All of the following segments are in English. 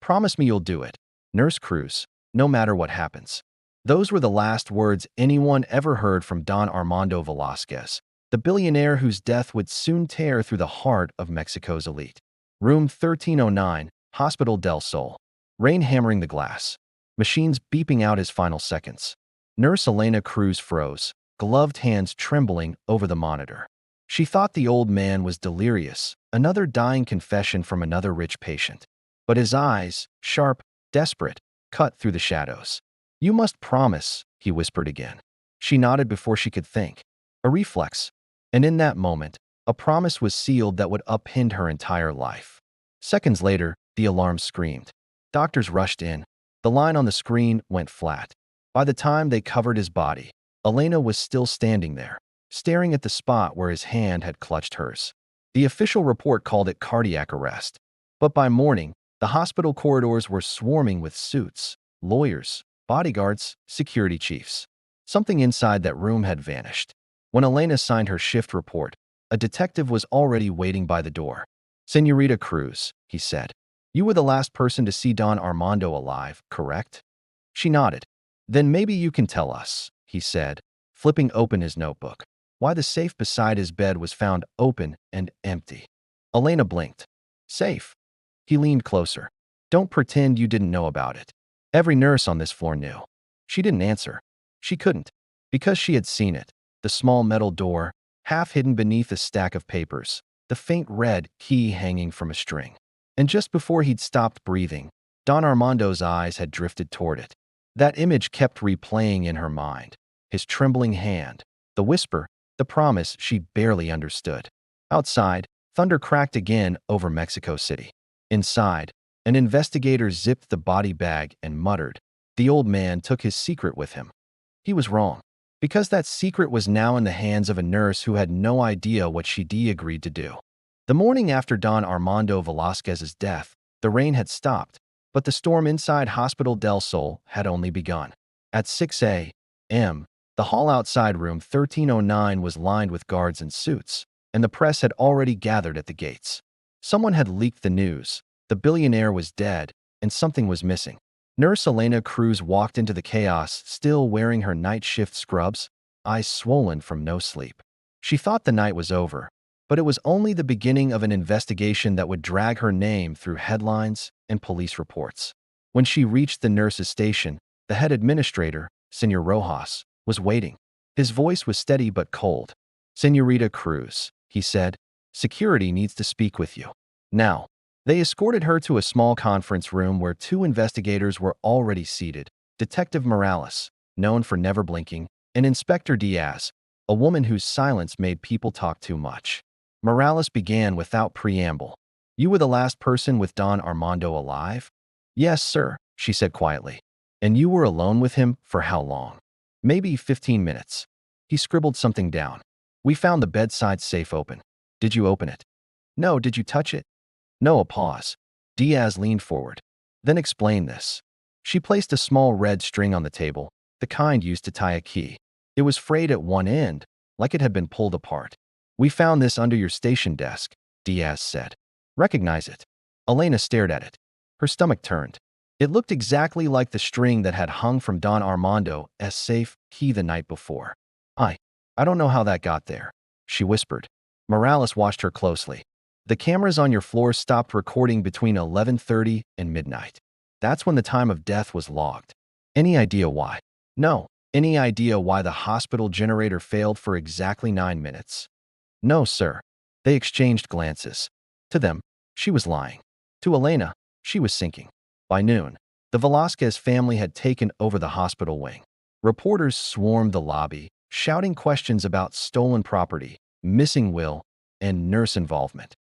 Promise me you'll do it, Nurse Cruz, no matter what happens. Those were the last words anyone ever heard from Don Armando Velásquez, the billionaire whose death would soon tear through the heart of Mexico's elite. Room 1309, Hospital del Sol. Rain hammering the glass. Machines beeping out his final seconds. Nurse Elena Cruz froze, gloved hands trembling over the monitor. She thought the old man was delirious, another dying confession from another rich patient. But his eyes, sharp, desperate, cut through the shadows. "You must promise," he whispered again. She nodded before she could think. A reflex. And in that moment, a promise was sealed that would upend her entire life. Seconds later, the alarm screamed. Doctors rushed in. The line on the screen went flat. By the time they covered his body, Elena was still standing there, staring at the spot where his hand had clutched hers. The official report called it cardiac arrest. But by morning, the hospital corridors were swarming with suits, lawyers, bodyguards, security chiefs. Something inside that room had vanished. When Elena signed her shift report, a detective was already waiting by the door. "Señorita Cruz," he said, "you were the last person to see Don Armando alive, correct?" She nodded. "Then maybe you can tell us," he said, flipping open his notebook, "why the safe beside his bed was found open and empty." Elena blinked. "Safe?" He leaned closer. "Don't pretend you didn't know about it. Every nurse on this floor knew." She didn't answer. She couldn't, because she had seen it. The small metal door, half hidden beneath a stack of papers, the faint red key hanging from a string. And just before he'd stopped breathing, Don Armando's eyes had drifted toward it. That image kept replaying in her mind. His trembling hand, the whisper, the promise she barely understood. Outside, thunder cracked again over Mexico City. Inside, an investigator zipped the body bag and muttered, "The old man took his secret with him." He was wrong, because that secret was now in the hands of a nurse who had no idea what she'd agreed to do. The morning after Don Armando Velásquez's death, the rain had stopped, but the storm inside Hospital del Sol had only begun. At 6 a.m., the hall outside room 1309 was lined with guards in suits, and the press had already gathered at the gates. Someone had leaked the news. The billionaire was dead, and something was missing. Nurse Elena Cruz walked into the chaos, still wearing her night shift scrubs, eyes swollen from no sleep. She thought the night was over, but it was only the beginning of an investigation that would drag her name through headlines and police reports. When she reached the nurse's station, the head administrator, Señor Rojas, was waiting. His voice was steady but cold. "Señorita Cruz," he said, "security needs to speak with you. Now." They escorted her to a small conference room where two investigators were already seated, Detective Morales, known for never blinking, and Inspector Diaz, a woman whose silence made people talk too much. Morales began without preamble. "You were the last person with Don Armando alive?" "Yes, sir," she said quietly. "And you were alone with him for how long?" "Maybe 15 minutes. He scribbled something down. We found the bedside safe open." "Did you open it?" "No, did you touch it?" "No." A pause. Diaz leaned forward. "Then explain this." She placed a small red string on the table, the kind used to tie a key. It was frayed at one end, like it had been pulled apart. "We found this under your station desk," Diaz said. "Recognize it?" Elena stared at it. Her stomach turned. It looked exactly like the string that had hung from Don Armando's safe key the night before. I don't know how that got there," she whispered. Morales watched her closely. "The cameras on your floor stopped recording between 11:30 and midnight. That's when the time of death was logged. Any idea why?" "No." "Any idea why the hospital generator failed for exactly 9 minutes?" "No, sir." They exchanged glances. To them, she was lying. To Elena, she was sinking. By noon, the Velásquez family had taken over the hospital wing. Reporters swarmed the lobby, shouting questions about stolen property, missing will, and nurse involvement.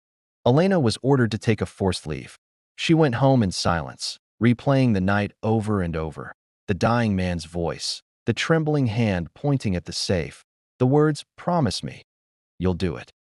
Elena was ordered to take a forced leave. She went home in silence, replaying the night over and over. The dying man's voice, the trembling hand pointing at the safe, the words, "Promise me, you'll do it."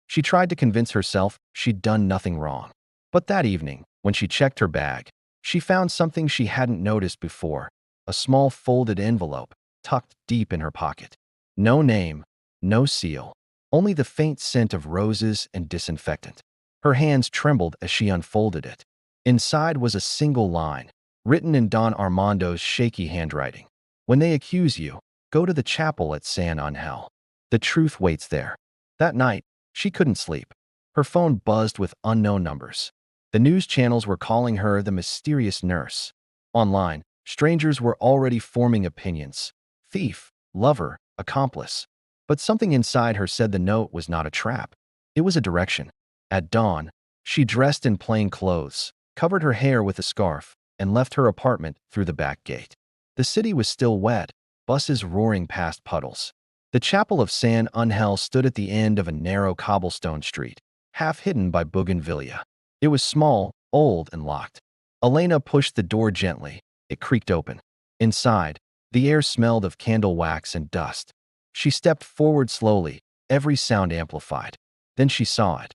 She tried to convince herself she'd done nothing wrong. But that evening, when she checked her bag, she found something she hadn't noticed before, a small folded envelope tucked deep in her pocket. No name, no seal, only the faint scent of roses and disinfectant. Her hands trembled as she unfolded it. Inside was a single line, written in Don Armando's shaky handwriting. When they accuse you, go to the chapel at San Angel. The truth waits there. That night, she couldn't sleep. Her phone buzzed with unknown numbers. The news channels were calling her the mysterious nurse. Online, strangers were already forming opinions. Thief, lover, accomplice. But something inside her said the note was not a trap. It was a direction. At dawn, she dressed in plain clothes, covered her hair with a scarf, and left her apartment through the back gate. The city was still wet, buses roaring past puddles. The chapel of San Angel stood at the end of a narrow cobblestone street, half hidden by bougainvillea. It was small, old, and locked. Elena pushed the door gently. It creaked open. Inside, the air smelled of candle wax and dust. She stepped forward slowly, every sound amplified. Then she saw it.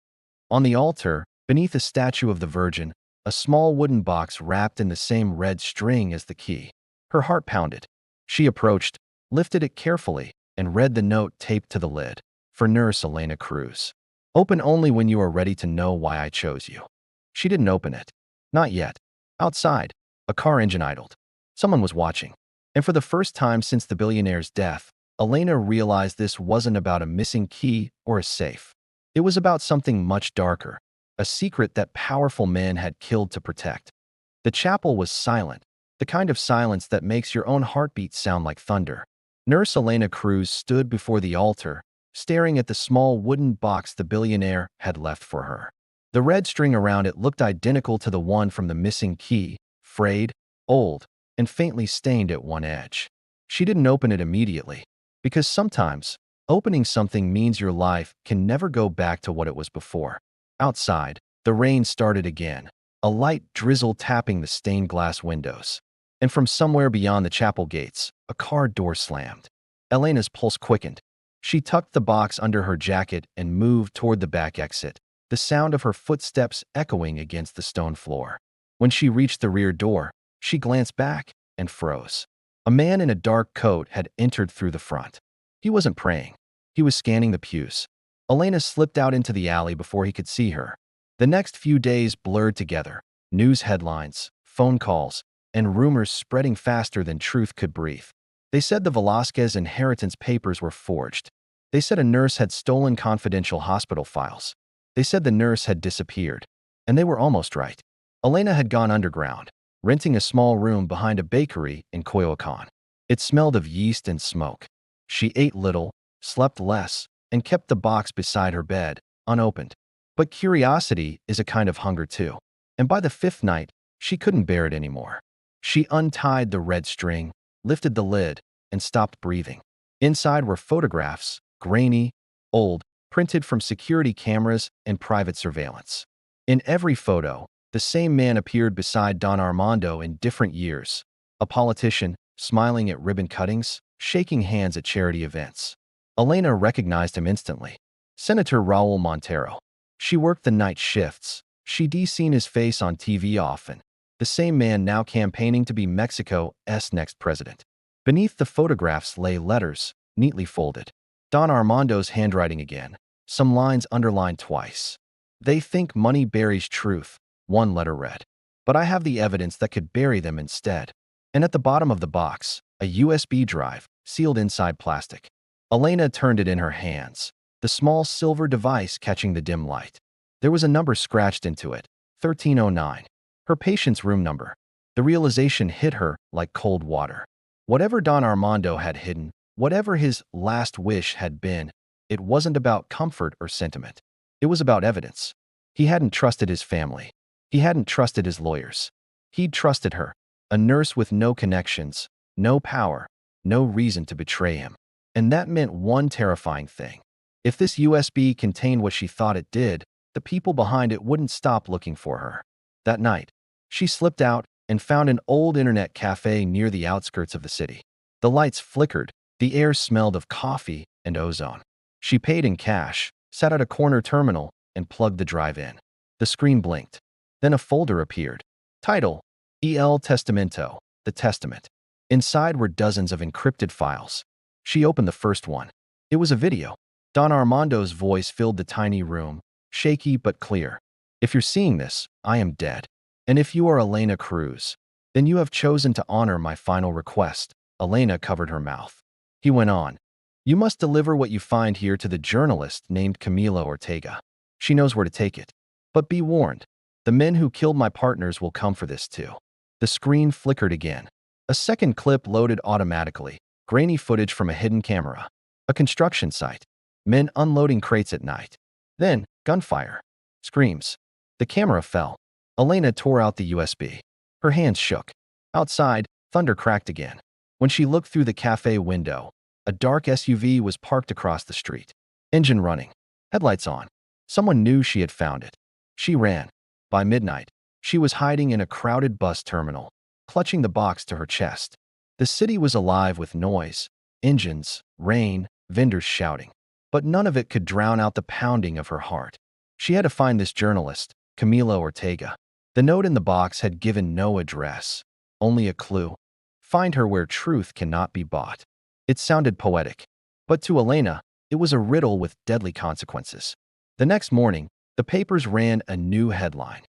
On the altar, beneath a statue of the Virgin, a small wooden box wrapped in the same red string as the key. Her heart pounded. She approached, lifted it carefully, and read the note taped to the lid. For Nurse Elena Cruz. Open only when you are ready to know why I chose you. She didn't open it. Not yet. Outside, a car engine idled. Someone was watching. And for the first time since the billionaire's death, Elena realized this wasn't about a missing key or a safe. It was about something much darker, a secret that powerful men had killed to protect. The chapel was silent, the kind of silence that makes your own heartbeat sound like thunder. Nurse Elena Cruz stood before the altar, staring at the small wooden box the billionaire had left for her. The red string around it looked identical to the one from the missing key, frayed, old, and faintly stained at one edge. She didn't open it immediately, because sometimes, opening something means your life can never go back to what it was before. Outside, the rain started again, a light drizzle tapping the stained glass windows. And from somewhere beyond the chapel gates, a car door slammed. Elena's pulse quickened. She tucked the box under her jacket and moved toward the back exit, the sound of her footsteps echoing against the stone floor. When she reached the rear door, she glanced back and froze. A man in a dark coat had entered through the front. He wasn't praying. He was scanning the pews. Elena slipped out into the alley before he could see her. The next few days blurred together. News headlines, phone calls, and rumors spreading faster than truth could breathe. They said the Velásquez inheritance papers were forged. They said a nurse had stolen confidential hospital files. They said the nurse had disappeared. And they were almost right. Elena had gone underground, renting a small room behind a bakery in Coyoacán. It smelled of yeast and smoke. She ate little, slept less, and kept the box beside her bed, unopened. But curiosity is a kind of hunger too. And by the fifth night, she couldn't bear it anymore. She untied the red string, lifted the lid, and stopped breathing. Inside were photographs, grainy, old, printed from security cameras and private surveillance. In every photo, the same man appeared beside Don Armando in different years. A politician, smiling at ribbon cuttings, shaking hands at charity events. Elena recognized him instantly. Senator Raul Montero. She worked the night shifts. She'd seen his face on TV often. The same man now campaigning to be Mexico's next president. Beneath the photographs lay letters, neatly folded. Don Armando's handwriting again, some lines underlined twice. They think money buries truth, one letter read. But I have the evidence that could bury them instead. And at the bottom of the box, a USB drive, sealed inside plastic. Elena turned it in her hands, the small silver device catching the dim light. There was a number scratched into it, 1309. Her patient's room number. The realization hit her like cold water. Whatever Don Armando had hidden, whatever his last wish had been, it wasn't about comfort or sentiment. It was about evidence. He hadn't trusted his family. He hadn't trusted his lawyers. He'd trusted her, a nurse with no connections, no power, no reason to betray him. And that meant one terrifying thing. If this USB contained what she thought it did, the people behind it wouldn't stop looking for her. That night, she slipped out and found an old internet cafe near the outskirts of the city. The lights flickered, the air smelled of coffee and ozone. She paid in cash, sat at a corner terminal, and plugged the drive in. The screen blinked. Then a folder appeared. Title: El Testamento, the Testament. Inside were dozens of encrypted files. She opened the first one. It was a video. Don Armando's voice filled the tiny room, shaky but clear. If you're seeing this, I am dead. And if you are Elena Cruz, then you have chosen to honor my final request. Elena covered her mouth. He went on. You must deliver what you find here to the journalist named Camila Ortega. She knows where to take it. But be warned, the men who killed my partners will come for this too. The screen flickered again. A second clip loaded automatically, grainy footage from a hidden camera. A construction site. Men unloading crates at night. Then, gunfire. Screams. The camera fell. Elena tore out the USB. Her hands shook. Outside, thunder cracked again. When she looked through the cafe window, a dark SUV was parked across the street. Engine running. Headlights on. Someone knew she had found it. She ran. By midnight, she was hiding in a crowded bus terminal, clutching the box to her chest. The city was alive with noise, engines, rain, vendors shouting. But none of it could drown out the pounding of her heart. She had to find this journalist, Camila Ortega. The note in the box had given no address, only a clue. Find her where truth cannot be bought. It sounded poetic, but to Elena, it was a riddle with deadly consequences. The next morning, the papers ran a new headline.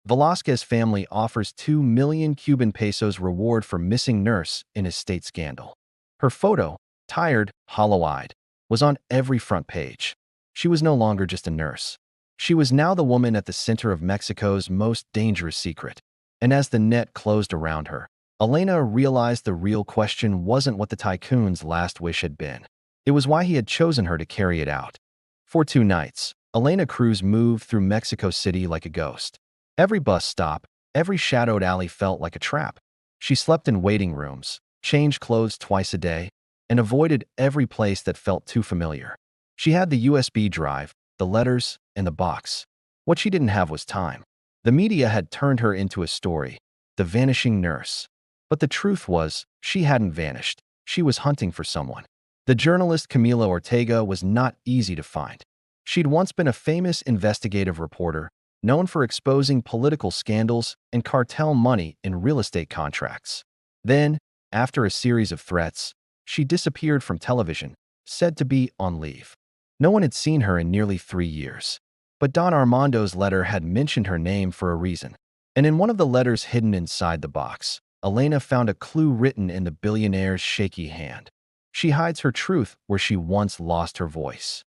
Velásquez family offers 2 million Cuban pesos reward for missing nurse in estate scandal. Her photo, tired, hollow-eyed, was on every front page. She was no longer just a nurse. She was now the woman at the center of Mexico's most dangerous secret. And as the net closed around her, Elena realized the real question wasn't what the Tycoon's last wish had been. It was why he had chosen her to carry it out. For 2 nights, Elena Cruz moved through Mexico City like a ghost. Every bus stop, every shadowed alley felt like a trap. She slept in waiting rooms, changed clothes twice a day, and avoided every place that felt too familiar. She had the USB drive, the letters, and the box. What she didn't have was time. The media had turned her into a story, the vanishing nurse. But the truth was, she hadn't vanished. She was hunting for someone. The journalist Camila Ortega was not easy to find. She'd once been a famous investigative reporter, known for exposing political scandals and cartel money in real estate contracts. Then, after a series of threats, she disappeared from television, said to be on leave. No one had seen her in nearly 3 years. But Don Armando's letter had mentioned her name for a reason. And in one of the letters hidden inside the box, Elena found a clue written in the billionaire's shaky hand. She hides her truth where she once lost her voice.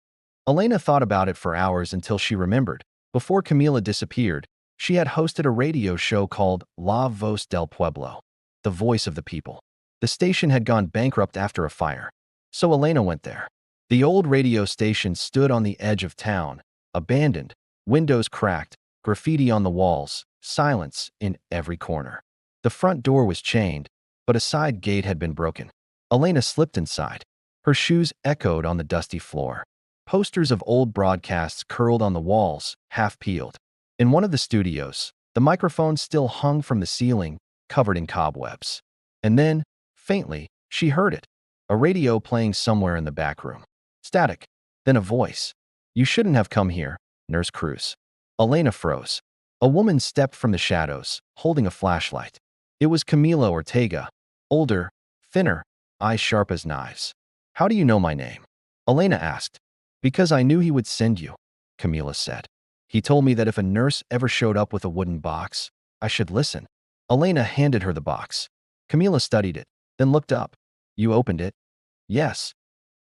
Elena thought about it for hours until she remembered. Before Camila disappeared, she had hosted a radio show called La Voz del Pueblo, the voice of the people. The station had gone bankrupt after a fire, so Elena went there. The old radio station stood on the edge of town, abandoned, windows cracked, graffiti on the walls, silence in every corner. The front door was chained, but a side gate had been broken. Elena slipped inside. Her shoes echoed on the dusty floor. Posters of old broadcasts curled on the walls, half peeled. In one of the studios, the microphone still hung from the ceiling, covered in cobwebs. And then, faintly, she heard it. A radio playing somewhere in the back room. Static. Then a voice. You shouldn't have come here, Nurse Cruz. Elena froze. A woman stepped from the shadows, holding a flashlight. It was Camila Ortega. Older, thinner, eyes sharp as knives. How do you know my name? Elena asked. Because I knew he would send you, Camila said. He told me that if a nurse ever showed up with a wooden box, I should listen. Elena handed her the box. Camila studied it, then looked up. You opened it? Yes.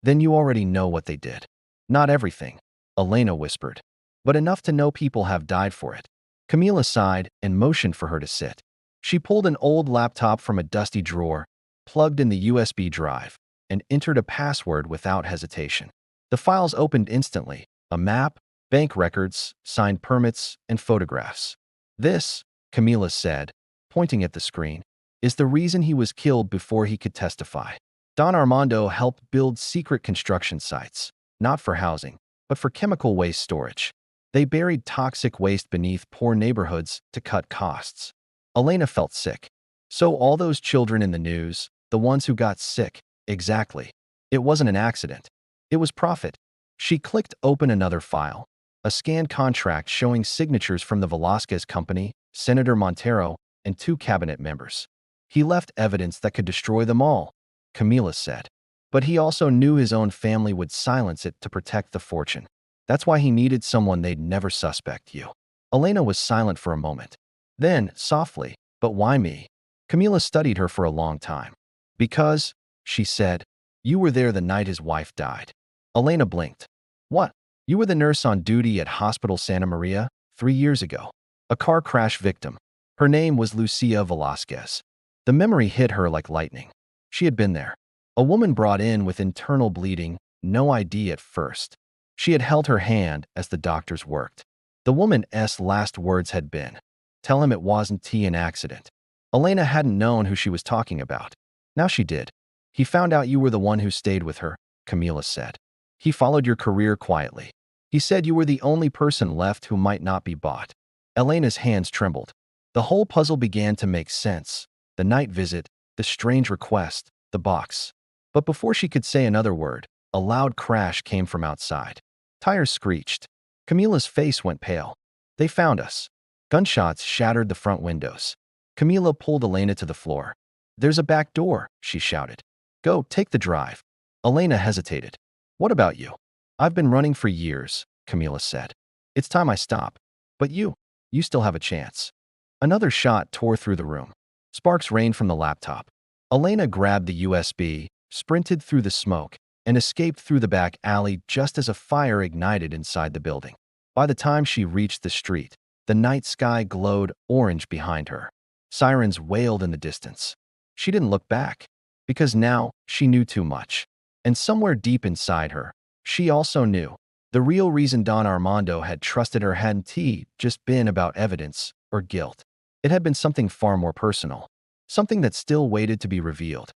Then you already know what they did. Not everything, Elena whispered, but enough to know people have died for it. Camila sighed and motioned for her to sit. She pulled an old laptop from a dusty drawer, plugged in the USB drive, and entered a password without hesitation. The files opened instantly, a map, bank records, signed permits, and photographs. This, Camila said, pointing at the screen, is the reason he was killed before he could testify. Don Armando helped build secret construction sites, not for housing, but for chemical waste storage. They buried toxic waste beneath poor neighborhoods to cut costs. Elena felt sick. So all those children in the news, the ones who got sick, exactly. It wasn't an accident. It was profit. She clicked open another file, a scanned contract showing signatures from the Velásquez company, Senator Montero, and 2 cabinet members. He left evidence that could destroy them all, Camila said. But he also knew his own family would silence it to protect the fortune. That's why he needed someone they'd never suspect you. Elena was silent for a moment. Then, softly, "But why me?" Camila studied her for a long time. "Because," she said, "you were there the night his wife died." Elena blinked. "What? You were the nurse on duty at Hospital Santa Maria 3 years ago. A car crash victim. Her name was Lucia Velásquez." The memory hit her like lightning. She had been there. A woman brought in with internal bleeding, no ID at first. She had held her hand as the doctors worked. The woman's last words had been, "Tell him it wasn't an accident." Elena hadn't known who she was talking about. Now she did. "He found out you were the one who stayed with her," Camila said. "He followed your career quietly. He said you were the only person left who might not be bought." Elena's hands trembled. The whole puzzle began to make sense. The night visit, the strange request, the box. But before she could say another word, a loud crash came from outside. Tires screeched. Camila's face went pale. "They found us." Gunshots shattered the front windows. Camila pulled Elena to the floor. "There's a back door," she shouted. "Go, take the drive." Elena hesitated. "What about you?" "I've been running for years," Camila said. "It's time I stop. But you still have a chance." Another shot tore through the room. Sparks rained from the laptop. Elena grabbed the USB, sprinted through the smoke, and escaped through the back alley just as a fire ignited inside the building. By the time she reached the street, the night sky glowed orange behind her. Sirens wailed in the distance. She didn't look back, because now she knew too much. And somewhere deep inside her, she also knew the real reason Don Armando had trusted her hadn't just been about evidence or guilt. It had been something far more personal, something that still waited to be revealed.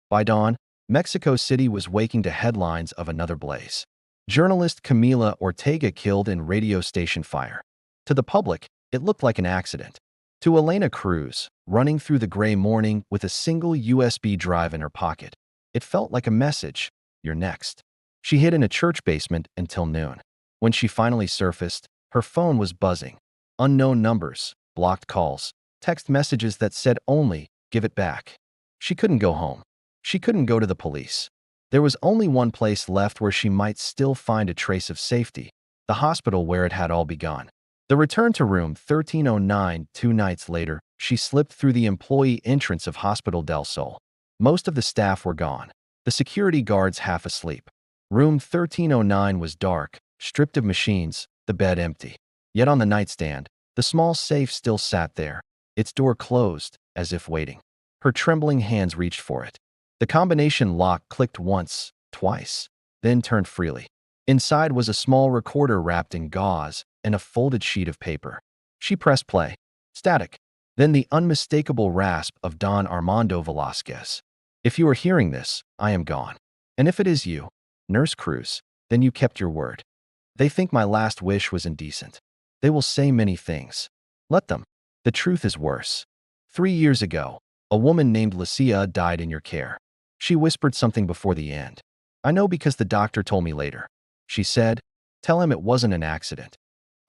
By dawn, Mexico City was waking to headlines of another blaze. Journalist Camila Ortega killed in radio station fire. To the public, it looked like an accident. To Elena Cruz, running through the gray morning with a single USB drive in her pocket, it felt like a message, "You're next." She hid in a church basement until noon. When she finally surfaced, her phone was buzzing. Unknown numbers, blocked calls, text messages that said only, "Give it back." She couldn't go home. She couldn't go to the police. There was only one place left where she might still find a trace of safety, the hospital where it had all begun. The return to room 1309 2 nights later, she slipped through the employee entrance of Hospital del Sol. Most of the staff were gone, the security guards half asleep. Room 1309 was dark, stripped of machines, the bed empty. Yet on the nightstand, the small safe still sat there, its door closed, as if waiting. Her trembling hands reached for it. The combination lock clicked once, twice, then turned freely. Inside was a small recorder wrapped in gauze and a folded sheet of paper. She pressed play. Static. Then the unmistakable rasp of Don Armando Velásquez. "If you are hearing this, I am gone. And if it is you, Nurse Cruz, then you kept your word. They think my last wish was indecent. They will say many things. Let them. The truth is worse. 3 years ago, a woman named Lucia died in your care. She whispered something before the end. I know because the doctor told me later. She said, 'Tell him it wasn't an accident.'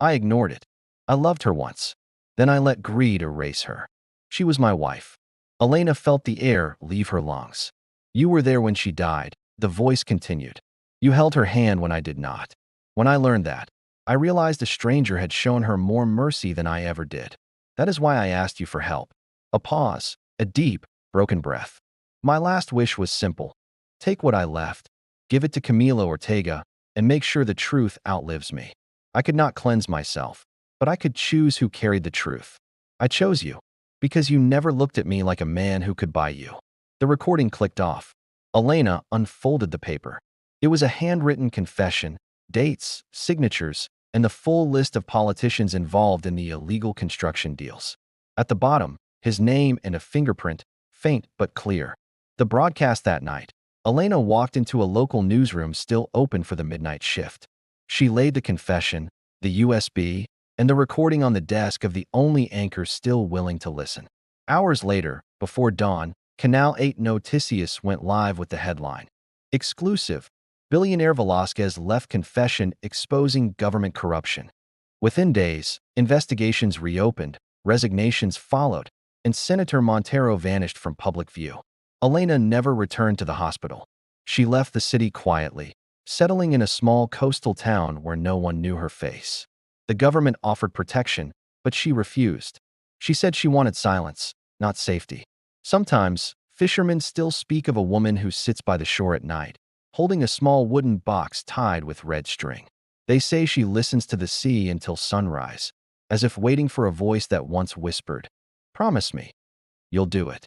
I ignored it. I loved her once. Then I let greed erase her. She was my wife." Elena felt the air leave her lungs. "You were there when she died," the voice continued. "You held her hand when I did not. When I learned that, I realized a stranger had shown her more mercy than I ever did. That is why I asked you for help." A pause, a deep, broken breath. "My last wish was simple. Take what I left, give it to Camila Ortega, and make sure the truth outlives me. I could not cleanse myself, but I could choose who carried the truth. I chose you, because you never looked at me like a man who could buy you." The recording clicked off. Elena unfolded the paper. It was a handwritten confession, dates, signatures, and the full list of politicians involved in the illegal construction deals. At the bottom, his name and a fingerprint, faint but clear. The broadcast that night, Elena walked into a local newsroom still open for the midnight shift. She laid the confession, the USB, and the recording on the desk of the only anchor still willing to listen. Hours later, before dawn, Canal 8 Noticias went live with the headline, "Exclusive, Billionaire Velásquez left confession exposing government corruption." Within days, investigations reopened, resignations followed, and Senator Montero vanished from public view. Elena never returned to the hospital. She left the city quietly, settling in a small coastal town where no one knew her face. The government offered protection, but she refused. She said she wanted silence, not safety. Sometimes, fishermen still speak of a woman who sits by the shore at night, holding a small wooden box tied with red string. They say she listens to the sea until sunrise, as if waiting for a voice that once whispered, "Promise me, you'll do it."